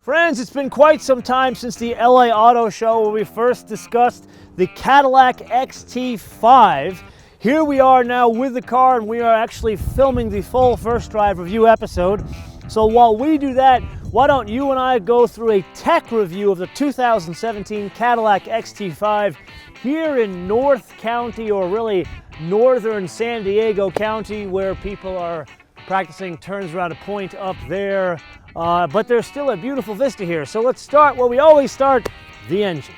Friends, it's been quite some time since the LA Auto Show where we first discussed the Cadillac XT5. Here we are now with the car, and we are actually filming the full first drive review episode. So while we do that, why don't you and I go through a tech review of the 2017 Cadillac XT5 here in North County, or really northern San Diego County, where people are practicing turns around a point up there. But there's still a beautiful vista here. So let's start where we always start, the engine.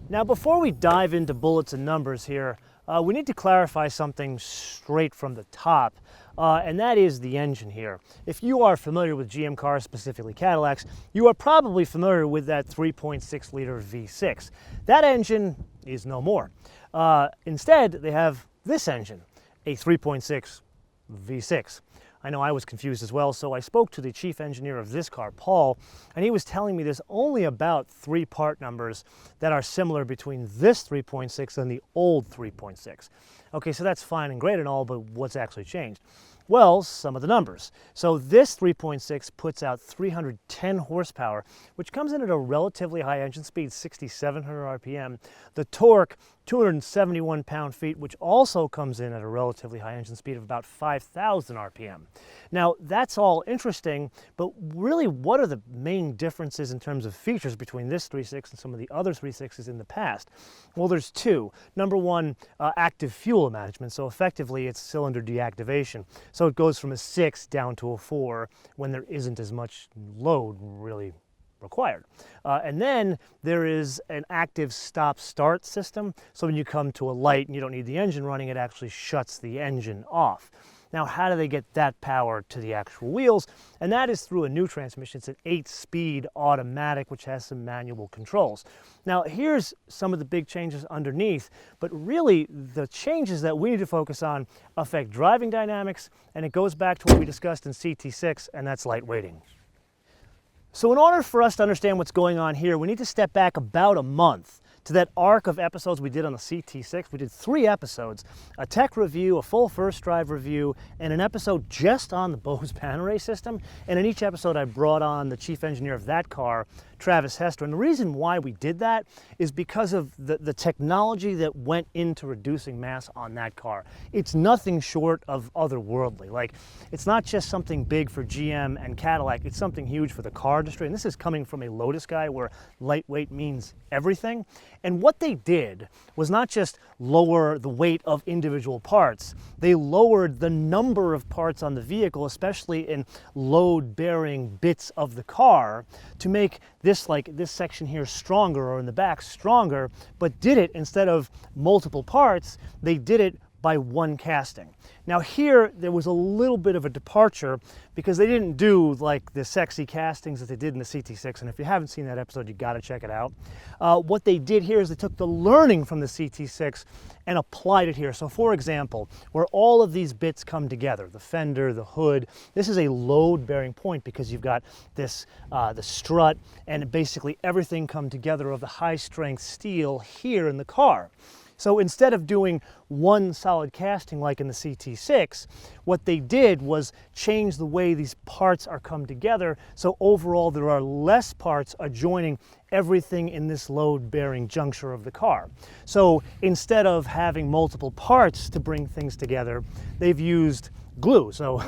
Now, before we dive into bullets and numbers here, we need to clarify something straight from the top, and that is the engine here. If you are familiar with GM cars, specifically Cadillacs, you are probably familiar with that 3.6 liter V6. That engine is no more. Instead, they have this engine, a 3.6 V6. I know I was confused as well, so I spoke to the chief engineer of this car, Paul, and he was telling me there's only about 3 part numbers that are similar between this 3.6 and the old 3.6. Okay, so that's fine and great and all, but what's actually changed? Well, some of the numbers. So this 3.6 puts out 310 horsepower, which comes in at a relatively high engine speed, 6,700 RPM. The torque, 271 pound-feet, which also comes in at a relatively high engine speed of about 5,000 RPM. Now, that's all interesting, but really, what are the main differences in terms of features between this 3.6 and some of the other 3.6s in the past? Well, there's 2. Number 1, active fuel management. So effectively, it's cylinder deactivation. So it goes from a 6 down to a 4 when there isn't as much load really required. And then there is an active stop-start system. So when you come to a light and you don't need the engine running, it actually shuts the engine off. Now, how do they get that power to the actual wheels? And that is through a new transmission. It's an 8-speed automatic, which has some manual controls. Now, here's some of the big changes underneath, but really the changes that we need to focus on affect driving dynamics, and it goes back to what we discussed in CT6, and that's lightweighting. So in order for us to understand what's going on here, we need to step back about a month to that arc of episodes we did on the CT6. We did 3 episodes, a tech review, a full first drive review, and an episode just on the Bose Panerai system. And in each episode, I brought on the chief engineer of that car, Travis Hester. And the reason why we did that is because of the technology that went into reducing mass on that car. It's nothing short of otherworldly. Like, it's not just something big for GM and Cadillac, it's something huge for the car industry. And this is coming from a Lotus guy where lightweight means everything. And what they did was not just lower the weight of individual parts, they lowered the number of parts on the vehicle, especially in load-bearing bits of the car, to make this section here stronger, or in the back stronger, but did it instead of multiple parts, they did it by one casting. Now here, there was a little bit of a departure because they didn't do like the sexy castings that they did in the CT6, and if you haven't seen that episode, you gotta check it out. What they did here is they took the learning from the CT6 and applied it here. So for example, where all of these bits come together, the fender, the hood, this is a load-bearing point because you've got this, the strut, and basically everything come together of the high-strength steel here in the car. So instead of doing one solid casting like in the CT6, what they did was change the way these parts are come together, so overall there are less parts adjoining everything in this load-bearing juncture of the car. So instead of having multiple parts to bring things together, they've used glue, so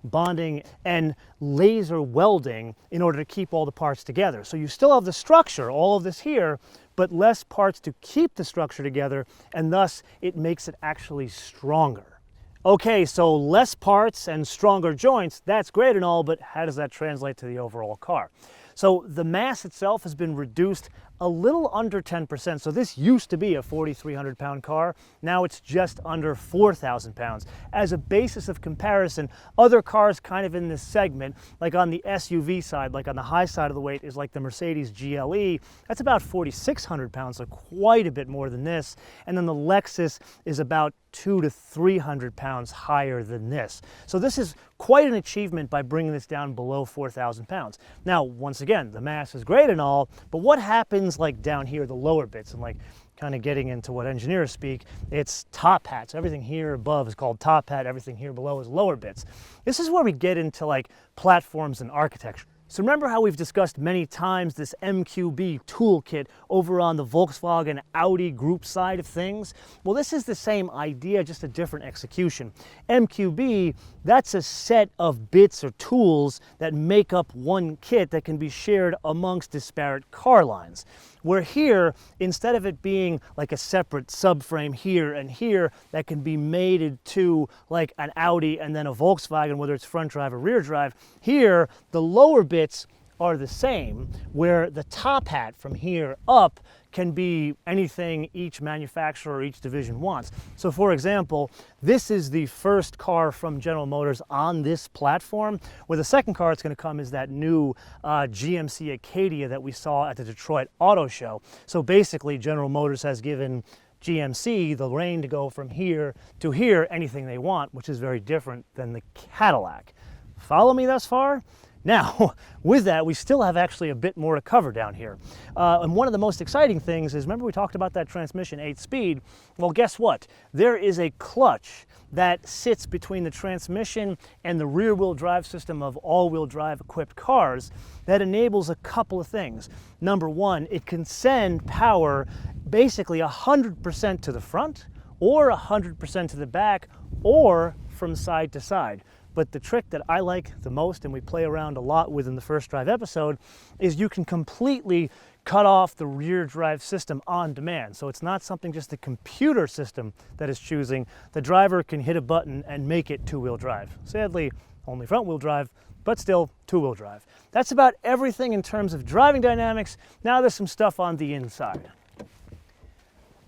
bonding and laser welding in order to keep all the parts together. So you still have the structure, all of this here, but less parts to keep the structure together, and thus it makes it actually stronger. Okay, so less parts and stronger joints, that's great and all, but how does that translate to the overall car? So the mass itself has been reduced a little under 10%. So this used to be a 4,300 pound car. Now it's just under 4,000 pounds. As a basis of comparison, other cars kind of in this segment, like on the SUV side, like on the high side of the weight, is like the Mercedes GLE. That's about 4,600 pounds, so quite a bit more than this. And then the Lexus is about 200 to 300 pounds higher than this. So this is quite an achievement by bringing this down below 4,000 pounds. Now, once again, the mass is great and all, but what happens like down here, the lower bits, and like kind of getting into what engineers speak, it's top hats. Everything here above is called top hat, everything here below is lower bits. This is where we get into like platforms and architecture. So remember how we've discussed many times this MQB toolkit over on the Volkswagen Audi group side of things? Well, this is the same idea, just a different execution. MQB, that's a set of bits or tools that make up one kit that can be shared amongst disparate car lines. Where here, instead of it being like a separate subframe here and here that can be mated to like an Audi and then a Volkswagen, whether it's front drive or rear drive, here the lower bits are the same, where the top hat from here up can be anything each manufacturer or each division wants. So for example, this is the first car from General Motors on this platform, where the second car that's going to come is that new GMC Acadia that we saw at the Detroit Auto Show. So basically General Motors has given GMC the reign to go from here to here, anything they want, which is very different than the Cadillac. Follow me thus far? Now, with that, we still have actually a bit more to cover down here. And one of the most exciting things is, remember we talked about that transmission 8-speed? Well, guess what? There is a clutch that sits between the transmission and the rear-wheel drive system of all-wheel drive equipped cars that enables a couple of things. Number one, it can send power basically 100% to the front, or 100% to the back, or from side to side. But the trick that I like the most, and we play around a lot with in the first drive episode, is you can completely cut off the rear drive system on demand. So it's not something just the computer system that is choosing. The driver can hit a button and make it two-wheel drive. Sadly, only front-wheel drive, but still two-wheel drive. That's about everything in terms of driving dynamics. Now there's some stuff on the inside.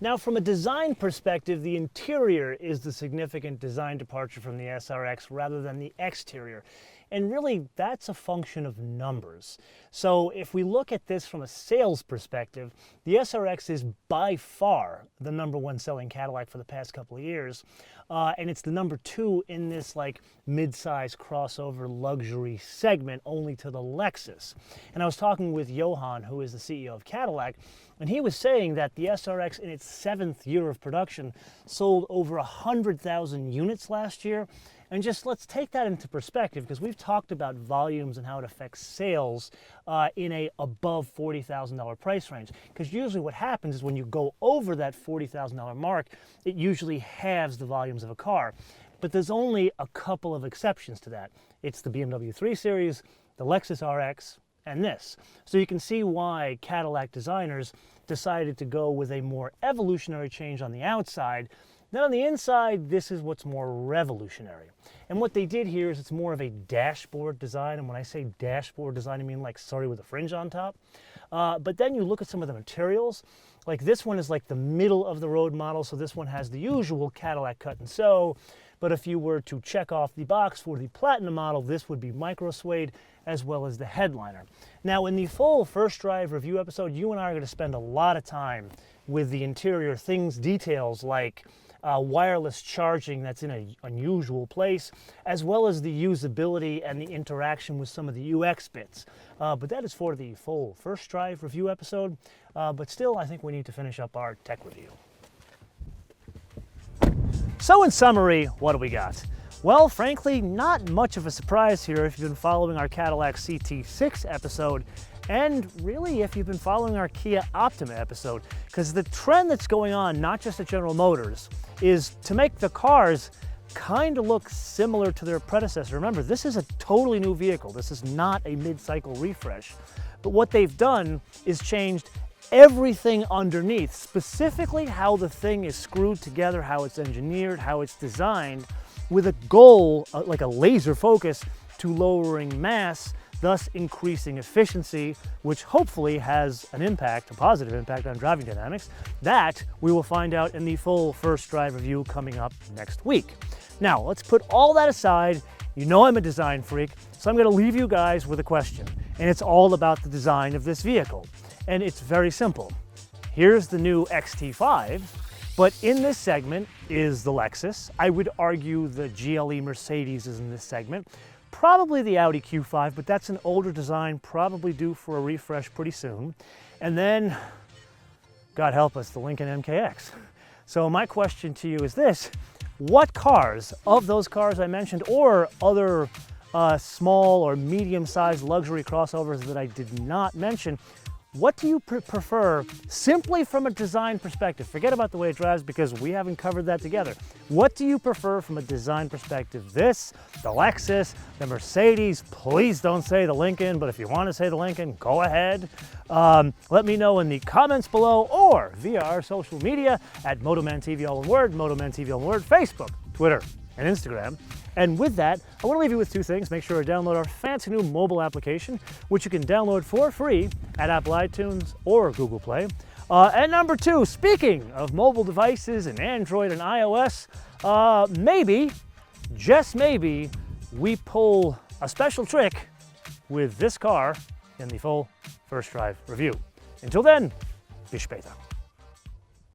Now, from a design perspective, the interior is the significant design departure from the SRX rather than the exterior. And really, that's a function of numbers. So if we look at this from a sales perspective, the SRX is by far the #1 selling Cadillac for the past couple of years. And it's the #2 in this like mid-size crossover luxury segment, only to the Lexus. And I was talking with Johan, who is the CEO of Cadillac, and he was saying that the SRX in its 7th year of production sold over 100,000 units last year. And just let's take that into perspective, because we've talked about volumes and how it affects sales in a above $40,000 price range. Because usually what happens is when you go over that $40,000 mark, it usually halves the volumes of a car. But there's only a couple of exceptions to that. It's the BMW 3 Series, the Lexus RX, and this. So you can see why Cadillac designers decided to go with a more evolutionary change on the outside. Then on the inside, this is what's more revolutionary. And what they did here is it's more of a dashboard design. And when I say dashboard design, I mean like, sorry, with a fringe on top. But then you look at some of the materials. Like this one is like the middle of the road model. So this one has the usual Cadillac cut and sew. But if you were to check off the box for the Platinum model, this would be micro suede as well as the headliner. Now, in the full first drive review episode, you and I are going to spend a lot of time with the interior things, details like wireless charging that's in an unusual place, as well as the usability and the interaction with some of the UX bits. But that is for the full first drive review episode. But still, I think we need to finish up our tech review. So in summary, what do we got? Well, frankly, not much of a surprise here if you've been following our Cadillac CT6 episode, and really if you've been following our Kia Optima episode, because the trend that's going on, not just at General Motors, is to make the cars kind of look similar to their predecessor. Remember, this is a totally new vehicle. This is not a mid-cycle refresh. But what they've done is changed everything underneath, specifically how the thing is screwed together, how it's engineered, how it's designed, with a goal, like a laser focus, to lowering mass, thus increasing efficiency, which hopefully has an impact, a positive impact on driving dynamics. That we will find out in the full first drive review coming up next week. Now, let's put all that aside. You know I'm a design freak, so I'm going to leave you guys with a question, and it's all about the design of this vehicle. And it's very simple. Here's the new XT5, but in this segment is the Lexus. I would argue the GLE Mercedes is in this segment. Probably the Audi Q5, but that's an older design, probably due for a refresh pretty soon. And then, God help us, the Lincoln MKX. So my question to you is this: what cars of those cars I mentioned, or other small or medium-sized luxury crossovers that I did not mention, what do you prefer simply from a design perspective? Forget about the way it drives because we haven't covered that together. What do you prefer from a design perspective? This, the Lexus, the Mercedes, please don't say the Lincoln, but if you want to say the Lincoln, go ahead. Let me know in the comments below or via our social media at MotoManTV, all one word, MotoManTV, all one word, Facebook, Twitter, and Instagram. And with that, I want to leave you with two things. Make sure to download our fancy new mobile application, which you can download for free at Apple iTunes or Google Play. And number two, speaking of mobile devices and Android and iOS, maybe, just maybe, we pull a special trick with this car in the full first drive review. Until then, bis später.